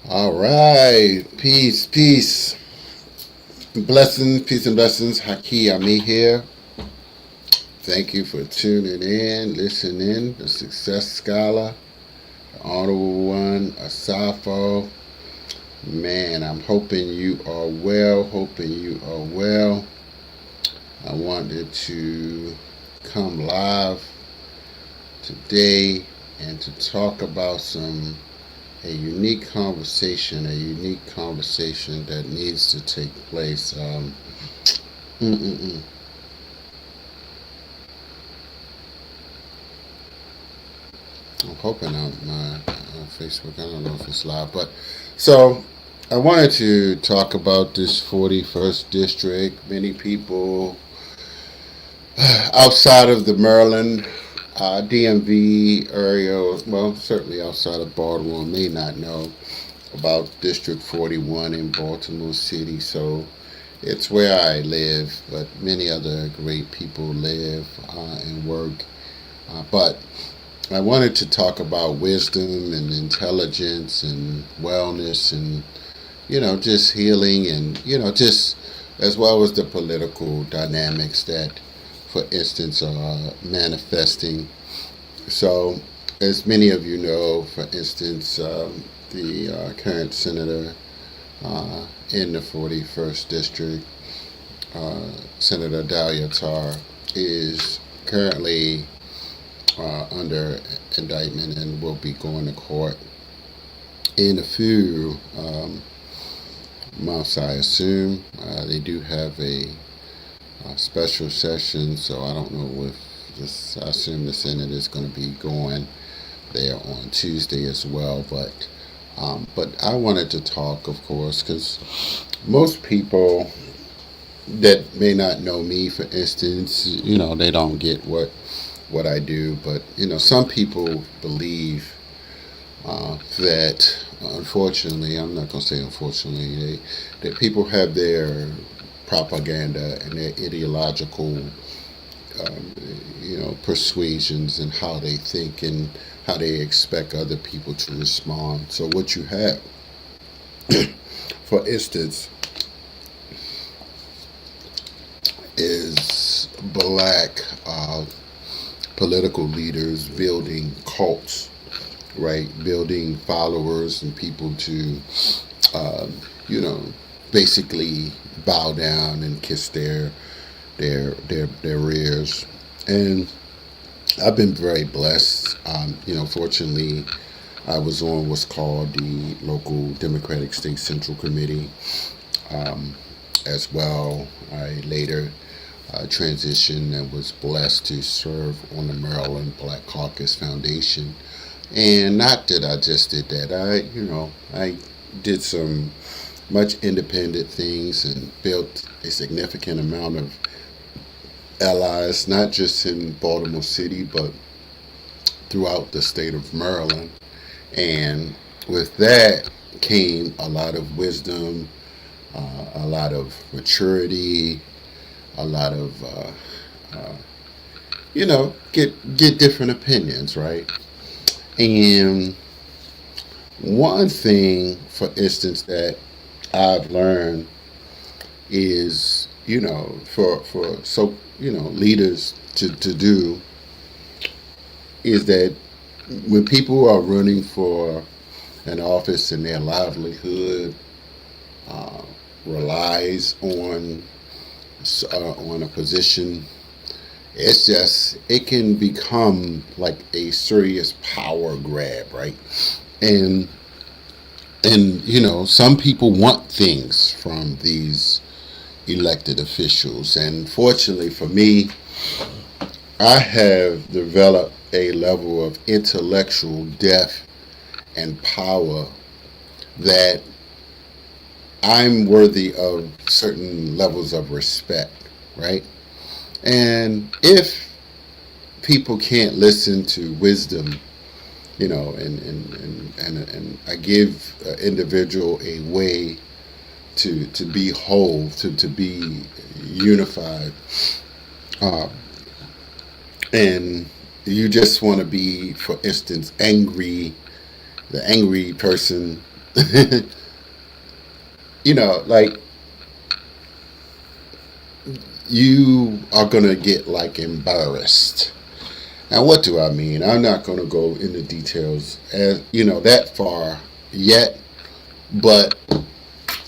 All right. Peace and blessings. Haki Ami here. Thank you for tuning in, listening. The Success Scholar, the Honorable One, Asafo. Man, I'm hoping you are well. Hoping you are well. I wanted to come live today and to talk about a unique conversation that needs to take place. Mm, mm, mm. I'm hoping on my Facebook. I don't know if it's live, but so I wanted to talk about this 41st district. Many people outside of the Maryland DMV area, well, certainly outside of Baltimore, may not know about District 41 in Baltimore City. So it's where I live, but many other great people live and work. But I wanted to talk about wisdom and intelligence and wellness and, just healing and, just as well as the political dynamics that, for instance, are manifesting. So, as many of you know, for instance, the current senator in the 41st district, Senator Dahlia Tarr, is currently under indictment and will be going to court in a few months, I assume. They do have a special session, so I don't know if this. I assume the Senate is going to be going there on Tuesday as well. But I wanted to talk, of course, because most people that may not know me, for instance, they don't get what I do. But some people believe that, unfortunately, I'm not going to say unfortunately, that people have their propaganda and their ideological, persuasions and how they think and how they expect other people to respond. So what you have, for instance, is black political leaders building cults, right? Building followers and people to, um, you know, basically bow down and kiss their rears. And I've been very blessed. Fortunately, I was on what's called the local Democratic State Central Committee um, as well. I later transitioned and was blessed to serve on the Maryland Black Caucus Foundation. And not that I just did that. I did some much independent things and built a significant amount of allies, not just in Baltimore City, but throughout the state of Maryland. And with that came a lot of wisdom, a lot of maturity, a lot of, uh, get different opinions, right? And one thing, for instance, that I've learned is, leaders to do is that when people are running for an office and their livelihood uh, relies on a position, it can become like a serious power grab, right? And some people want things from these elected officials, and fortunately for me, I have developed a level of intellectual depth and power that I'm worthy of certain levels of respect, right? And if people can't listen to wisdom, and I give an individual a way to be whole, to be unified, uh, and you just want to be, for instance, angry, the angry person, Like you are gonna get like embarrassed. Now, what do I mean? I'm not gonna go into details as that far yet, but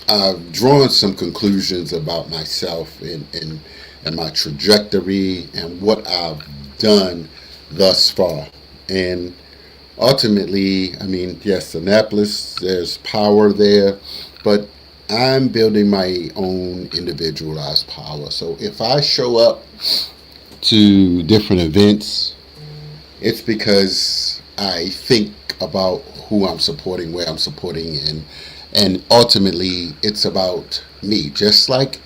I've drawn some conclusions about myself and my trajectory and what I've done thus far. And ultimately, I mean, yes, Annapolis, there's power there, but I'm building my own individualized power. So if I show up to different events, it's because I think about who I'm supporting, where I'm supporting, and ultimately it's about me. Just like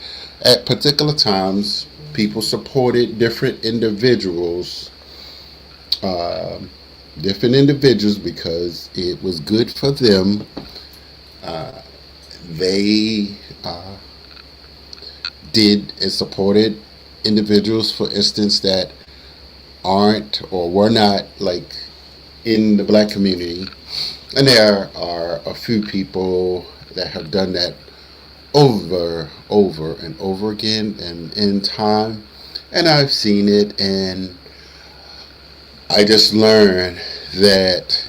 at particular times, people supported uh, different individuals because it was good for them. Uh, they did and supported individuals, for instance, that aren't or were not like in the black community. And there are a few people that have done that over and over again and in time. And I've seen it, and I just learned that,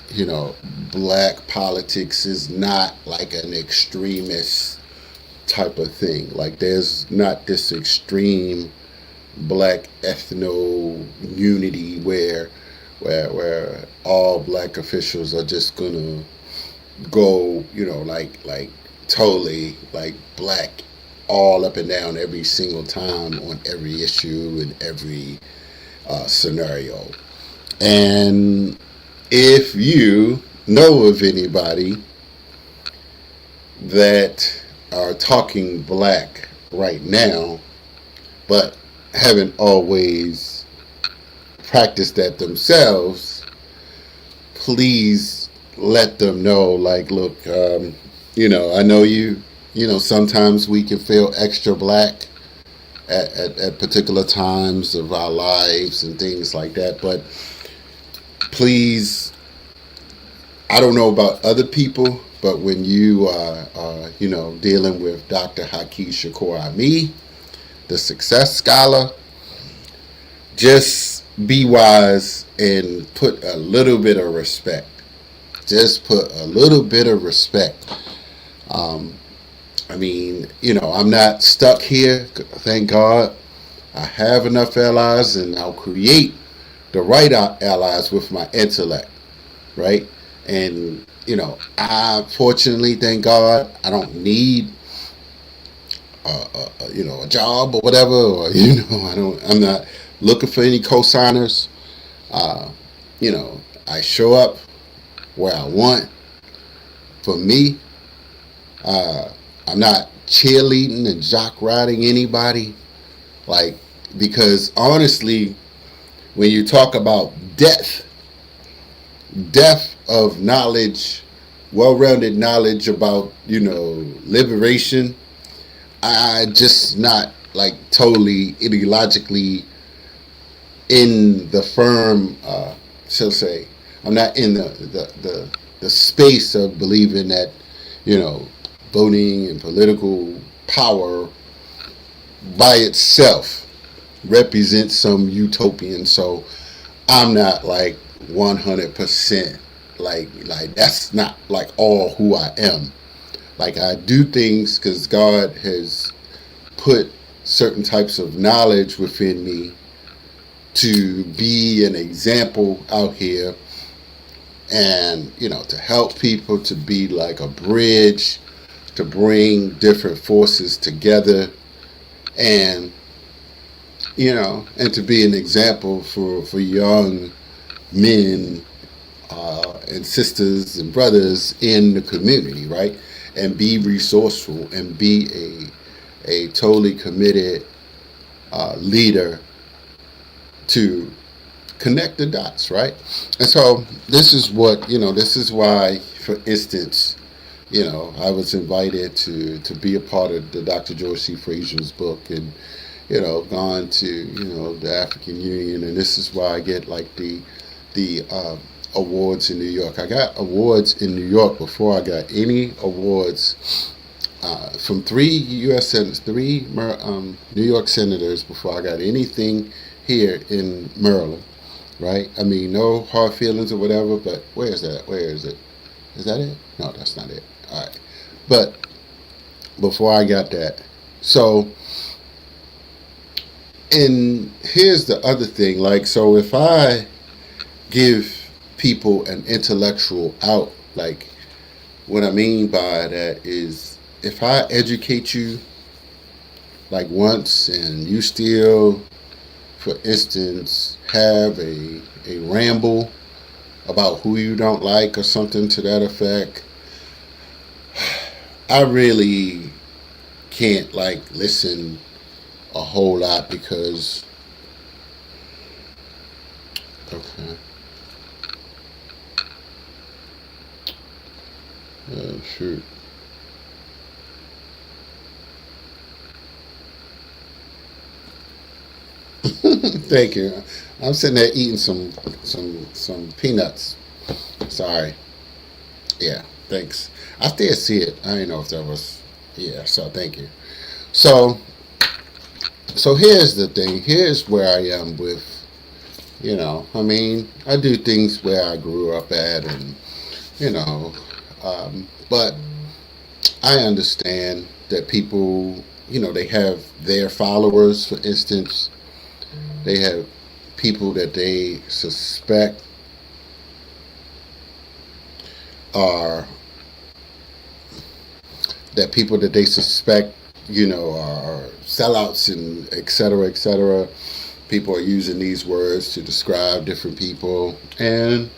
black politics is not like an extremist type of thing. Like, there's not this extreme black ethno unity where all black officials are just gonna go, like totally like black all up and down every single time on every issue and every scenario. And if you know of anybody that are talking black right now, but haven't always practiced that themselves, please let them know. Like, look, I know sometimes we can feel extra black at particular times of our lives and things like that, but please, I don't know about other people, but when you are, dealing with Dr. Haki Shakur Ami, the success scholar, just be wise and put a little bit of respect. Just put a little bit of respect. Um, I mean, I'm not stuck here. Thank God. I have enough allies, and I'll create the right allies with my intellect, right? And I fortunately, thank God, I don't need a job or whatever, or I'm not looking for any co-signers. Uh, I show up where I want. For me, uh, I'm not cheerleading and jock riding anybody, like, because honestly, when you talk about depth of knowledge, well-rounded knowledge about liberation, I just not like totally ideologically in the firm, shall say, I'm not in the space of believing that you know voting and political power by itself represents some utopian. So I'm not like 100% like that's not like all who I am. Like, I do things because God has put certain types of knowledge within me to be an example out here, and to help people, to be like a bridge to bring different forces together, and and to be an example for young men and sisters and brothers in the community, right? And be resourceful and be a totally committed leader to connect the dots, right? And so this is this is why, for instance, I was invited to be a part of the Dr. George C. Frazier's book, and gone to the African Union, and this is why I get like the awards in New York. I got awards in New York before I got any awards from three U.S. senators, three New York senators before I got anything here in Maryland. Right? I mean, no hard feelings or whatever. But where is that? Where is it? Is that it? No, that's not it. All right. But before I got that, so and here's the other thing. Like, so if I give people an intellectual out, like what I mean by that is if I educate you like once and you still, for instance, have a ramble about who you don't like or something to that effect, I really can't like listen a whole lot because okay. Shoot. Thank you. I'm sitting there eating some peanuts. Sorry. Yeah. Thanks. I still see it. I didn't know if that was. Yeah. So thank you. So here's the thing. Here's where I am with. I mean, I do things where I grew up at, and you know, but I understand that people, they have their followers. For instance, they have people that they suspect are that people that they suspect, are sellouts and et cetera, et cetera. People are using these words to describe different people, and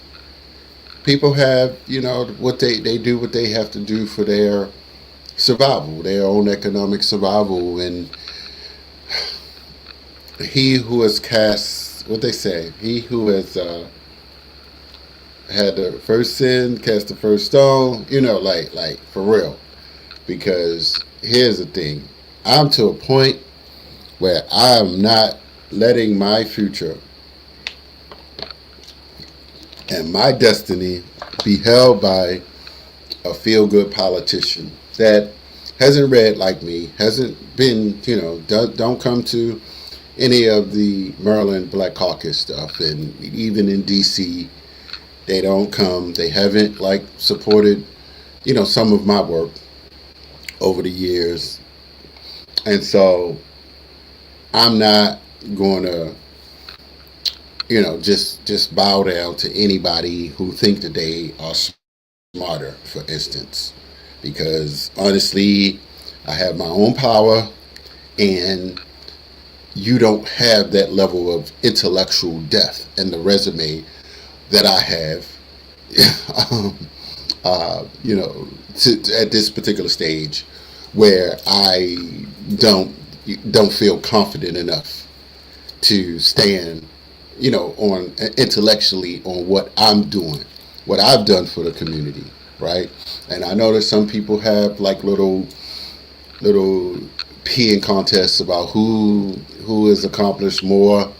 people have, what they do, what they have to do for their survival, their own economic survival, and he who has cast, what they say, he who has had the first sin cast the first stone, like for real. Because here's the thing, I'm to a point where I'm not letting my future and my destiny be held by a feel-good politician that hasn't read like me, hasn't been, don't come to any of the Maryland Black Caucus stuff, and even in D.C., they don't come. They haven't like supported, some of my work over the years, and so I'm not going to, just bow down to anybody who think that they are smarter, for instance, because honestly, I have my own power, and you don't have that level of intellectual depth and the resume that I have, um, at this particular stage, where I don't feel confident enough to stand, on intellectually on what I'm doing, what I've done for the community, right? And I know that some people have like little peeing contests about who has accomplished more,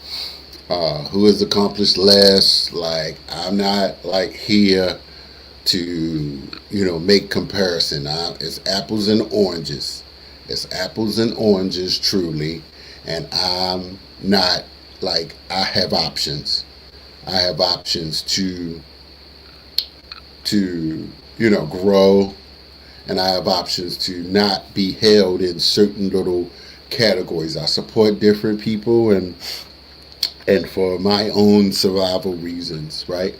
who has accomplished less. Like, I'm not like here to make comparison. It's apples and oranges. It's apples and oranges, truly. And I'm not like, I have options. I have options to grow, and I have options to not be held in certain little categories. I support different people, and for my own survival reasons, right?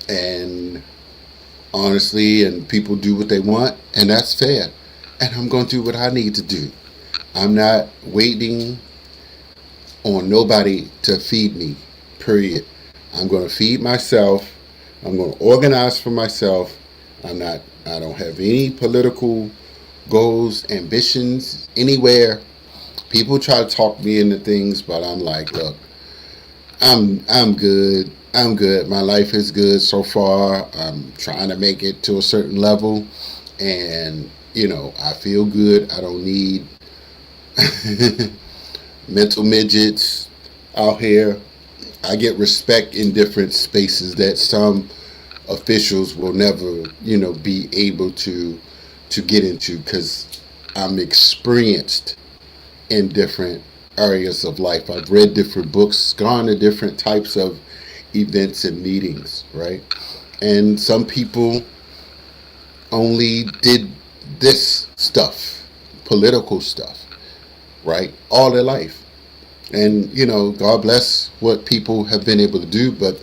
And honestly, and people do what they want, and that's fair. And I'm going to do what I need to do. I'm not waiting on nobody to feed me, period. I'm going to feed myself. I'm going to organize for myself. I don't have any political goals, ambitions, anywhere. People try to talk me into things, but I'm like, look, I'm good. I'm good. My life is good so far. I'm trying to make it to a certain level, and I feel good. I don't need mental midgets out here. I get respect in different spaces that some officials will never, be able to get into, because I'm experienced in different areas of life. I've read different books, gone to different types of events and meetings, right? And some people only did this stuff, political stuff, right? All their life. And, God bless what people have been able to do, but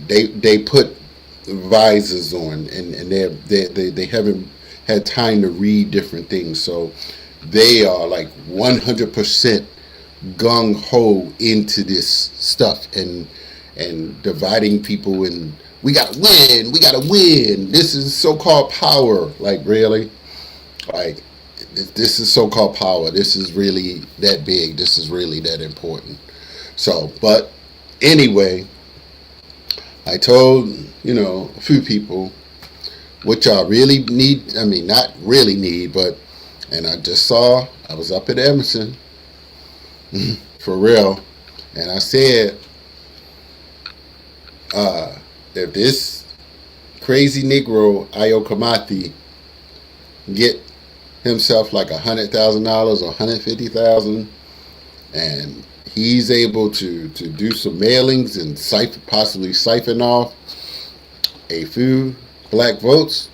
they put visors on, and they haven't had time to read different things. So they are like 100% gung ho into this stuff, and dividing people, and we gotta win, we gotta win. This is so-called power. Like, really? Like, this is so-called power. This is really that big. This is really that important. So, but anyway, I told, a few people what y'all really need. I mean, not really need, but, and I just saw, I was up at Emerson, for real, and I said, if this crazy Negro, Ayo Kamati, get himself like $100,000 or $150,000, and he's able to do some mailings and possibly siphon off a few black votes,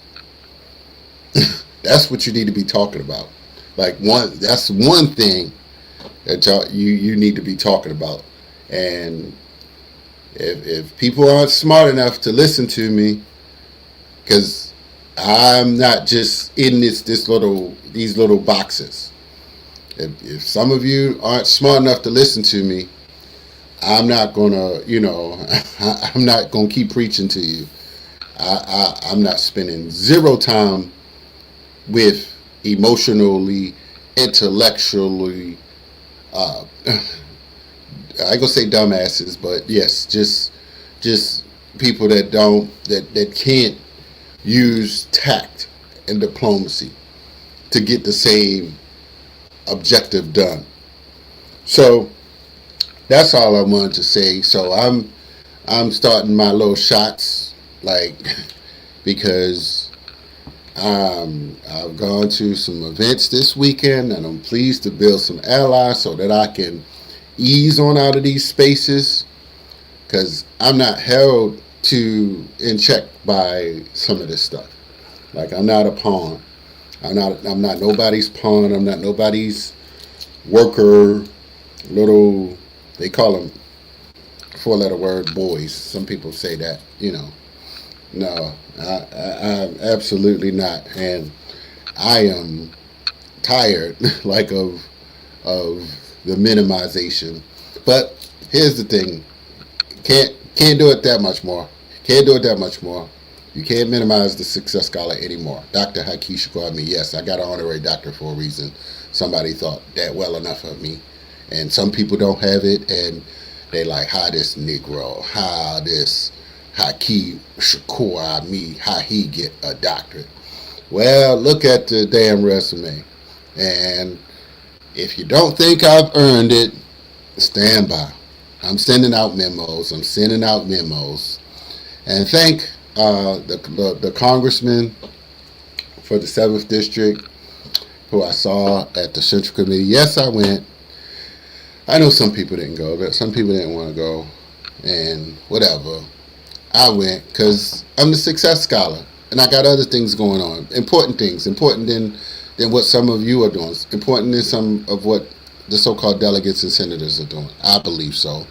that's what you need to be talking about. Like, that's one thing that you need to be talking about. And if people aren't smart enough to listen to me, because I'm not just in these little boxes. If some of you aren't smart enough to listen to me, I'm not gonna, I'm not gonna keep preaching to you. I'm not spending zero time with emotionally, intellectually, I ain't gonna say dumbasses, but yes, just people that can't use tact and diplomacy to get the same objective done. So that's all I wanted to say. So I'm starting my little shots, like, because I've gone to some events this weekend, and I'm pleased to build some allies so that I can ease on out of these spaces, because I'm not held in check by some of this stuff. Like, I'm not a pawn. I'm not nobody's pawn. I'm not nobody's worker. Little, they call them 4-letter word boys. Some people say that, No, I'm absolutely not, and I am tired, like, of the minimization. But here's the thing: can't do it that much more. Can't do it that much more. You can't minimize the Success Scholar anymore. Dr. Hakeem called me. Yes, I got an honorary doctor for a reason. Somebody thought that well enough of me, and some people don't have it, and they like, how this Negro, how this Hakeem Shakur me, how he get a doctorate. Well, look at the damn resume, and if you don't think I've earned it, stand by. I'm sending out memos. And thank the congressman for the 7th District, who I saw at the Central Committee. Yes, I went. I know some people didn't go, but some people didn't want to go, and whatever. I went because I'm the Success Scholar, and I got other things going on. Important things. Important than what some of you are doing. Important than some of what the so-called delegates and senators are doing. I believe so.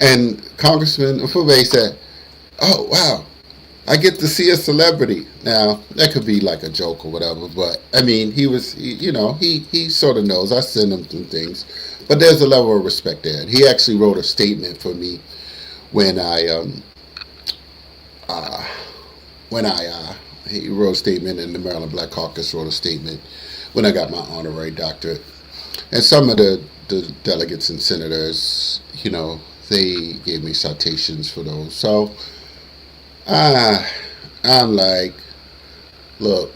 And Congressman Mfube said, "Oh, wow, I get to see a celebrity." Now, that could be like a joke or whatever, but I mean, he sort of knows. I send him some things, but there's a level of respect there. And he actually wrote a statement for me when he wrote a statement, and the Maryland Black Caucus wrote a statement when I got my honorary doctorate. And some of the delegates and senators, they gave me citations for those. So I'm like, look,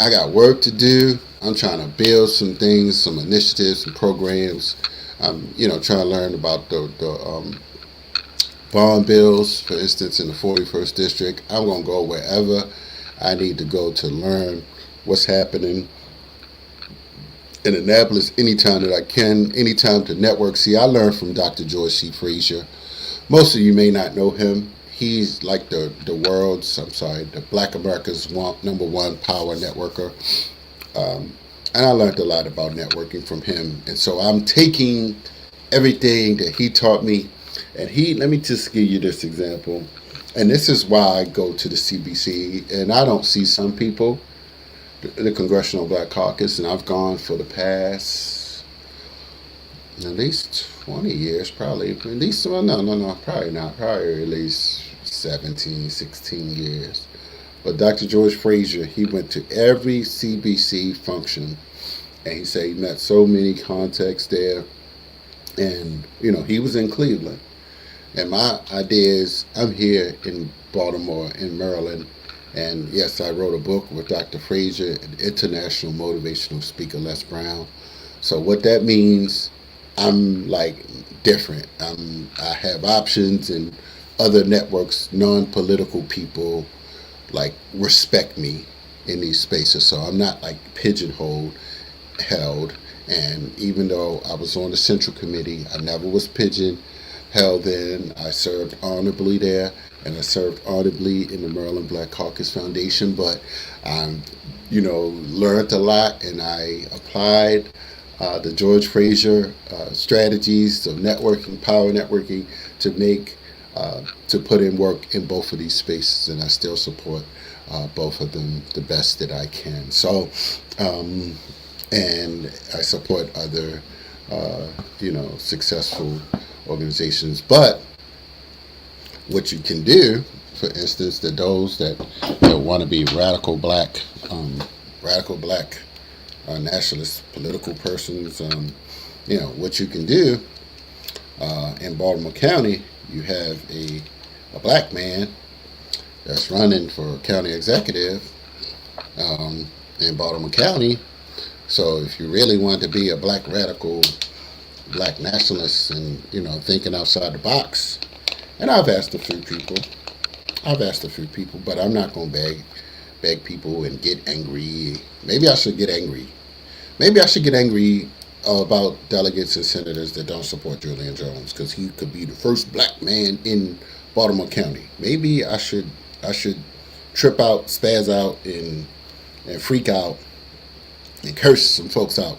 I got work to do. I'm trying to build some things, some initiatives, some programs I'm trying to learn about the bond bills, for instance, in the 41st district. I'm gonna go wherever I need to go to learn what's happening in Annapolis anytime that I can, anytime to network. See, I learned from Dr. George C. Frazier. Most of you may not know him. He's like the Black America's number one power networker. And I learned a lot about networking from him. And so I'm taking everything that he taught me. And let me just give you this example. And this is why I go to the CBC. And I don't see some people, the Congressional Black Caucus, and I've gone for the past at least 20 years, probably. At least, well, no, probably not. Probably at least 17, 16 years. But Dr. George Frazier, he went to every CBC function, and he said he met so many contacts there. And, he was in Cleveland. And my idea is I'm here in Baltimore, in Maryland. And yes, I wrote a book with Dr. Frazier and international motivational speaker Les Brown. So what that means, I'm like different. I have options, and other networks, non-political people, like respect me in these spaces. So I'm not like pigeonholed, held. And even though I was on the Central Committee, I never was pigeonholed in. I served honorably there, and I served audibly in the Maryland Black Caucus Foundation. But learned a lot, and I applied the George Frazier strategies of networking, power networking, to put in work in both of these spaces, and I still support both of them the best that I can. So, and I support other, successful organizations. But what you can do, for instance, those that want to be radical black nationalist political persons, what you can do in Baltimore County, you have a black man that's running for county executive in Baltimore County. So if you really want to be a black radical, black nationalist, and thinking outside the box, and I've asked a few people, but I'm not going to beg people and get angry. Maybe I should get angry. About delegates and senators that don't support Julian Jones, because he could be the first black man in Baltimore County. Maybe I should trip out, spaz out, and freak out and curse some folks out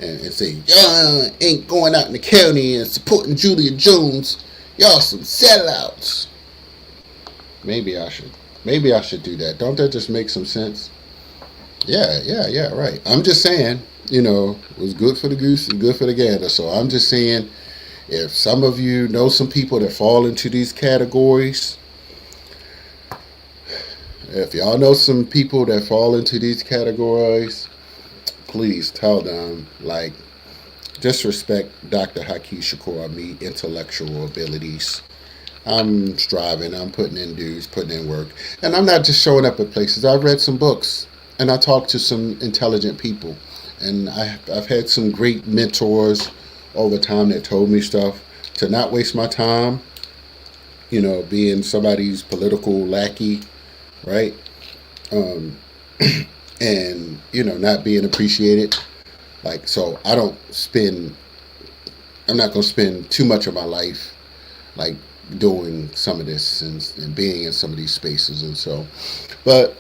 and say, y'all ain't going out in the county and supporting Julian Jones. Y'all some sellouts. Maybe I should do that. Don't that just make some sense? Yeah, right. I'm just saying, it was good for the goose and good for the gander. So I'm just saying, if some of you know some people that fall into these categories, if y'all know some people that fall into these categories, please tell them, like, just respect Dr. Haki Shakur, me, intellectual abilities. I'm striving, I'm putting in dues, putting in work. And I'm not just showing up at places. I've read some books, and I talked to some intelligent people. And I've had some great mentors over time that told me stuff to not waste my time, being somebody's political lackey, right? And, not being appreciated. Like, so I'm not going to spend too much of my life, like, doing some of this and being in some of these spaces. And so, but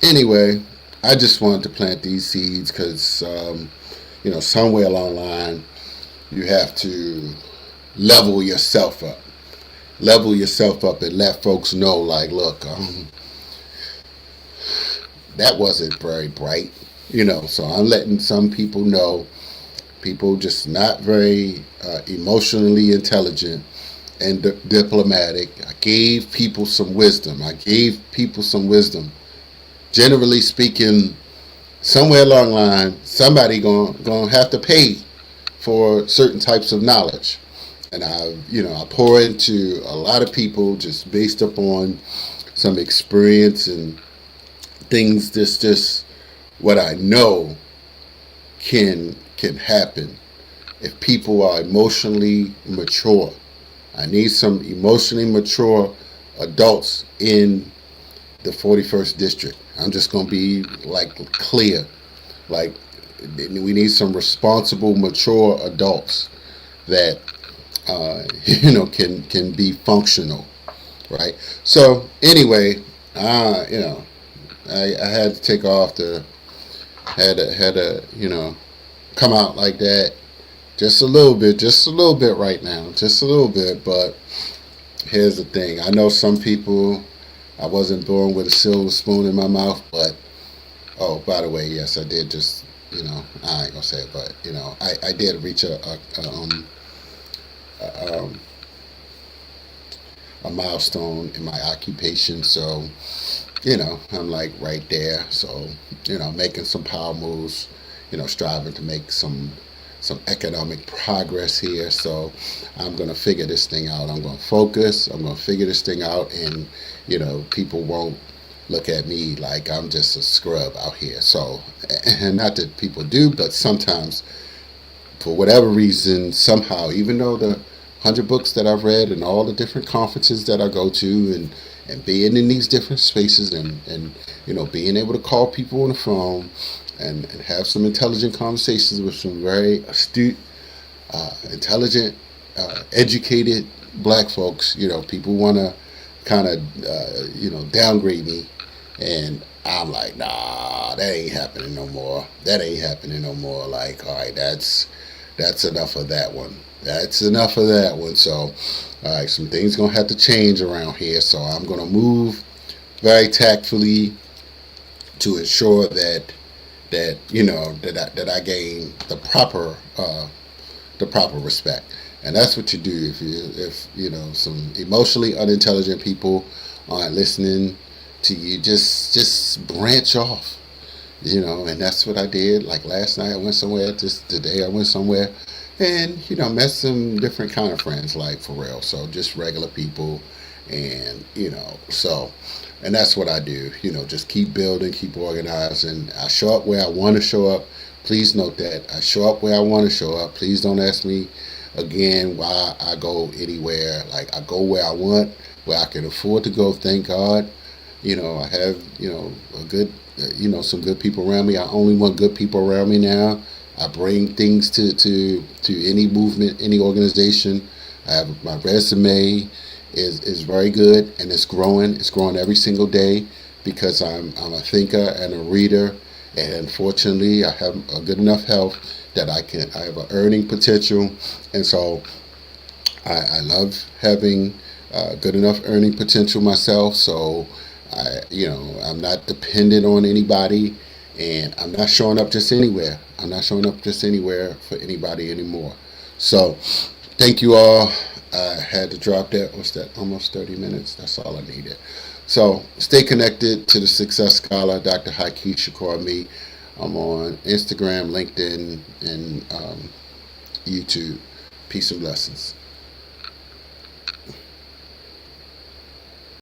anyway, I just wanted to plant these seeds because, somewhere along the line, you have to level yourself up and let folks know, like, look, that wasn't very bright, so I'm letting some people know, people just not very emotionally intelligent and diplomatic. I gave people some wisdom. Generally speaking, somewhere along the line, somebody gonna have to pay for certain types of knowledge. And I pour into a lot of people just based upon some experience and things, just what I know can happen if people are emotionally mature. I need some emotionally mature adults in the 41st district. I'm just going to be like clear. Like, we need some responsible, mature adults that can be functional, right? So anyway, I had to take off the had to come out like that just a little bit right now, just a little bit. But here's the thing: I know some people. I wasn't born with a silver spoon in my mouth, but oh, by the way, yes, I did just I ain't gonna say it, but I did reach a a milestone in my occupation. So, I'm like right there. So, making some power moves, striving to make some economic progress here. So I'm gonna figure this thing out. I'm gonna focus. I'm gonna figure this thing out, and people won't look at me like I'm just a scrub out here. So, and not that people do, but sometimes for whatever reason, somehow, even though the 100 books that I've read and all the different conferences that I go to, and being in these different spaces, and being able to call people on the phone and have some intelligent conversations with some very astute, intelligent, educated black folks. People want to kind of downgrade me, and I'm like, nah, that ain't happening no more. That ain't happening no more. Like, all right, that's enough of that one. That's enough of that one. So, all right, some things gonna have to change around here. So I'm gonna move very tactfully to ensure that I gain the proper respect. And that's what you do if some emotionally unintelligent people aren't listening to you. Just branch off. And that's what I did. Like last night I went somewhere, just today I went somewhere, and met some different kind of friends, like for real. So just regular people, and so, and that's what I do. Just keep building, keep organizing. I show up where I want to show up. Please note that I show up where I want to show up. Please don't ask me again why I go anywhere. Like, I go where I want, where I can afford to go. Thank God. I have a good some good people around me. I only want good people around me now. I bring things to any movement, any organization. I have my resume is very good, and it's growing. It's growing every single day because I'm a thinker and a reader, and unfortunately I have a good enough health that I have an earning potential, and so I love having good enough earning potential myself. So I'm not dependent on anybody, and I'm not showing up just anywhere. I'm not showing up just anywhere for anybody anymore. So thank you all. I had to drop that. What's that? Almost 30 minutes. That's all I needed. So stay connected to the Success Scholar, Dr. Hakeem Shakur Me. I'm on Instagram, LinkedIn, and YouTube. Peace and blessings.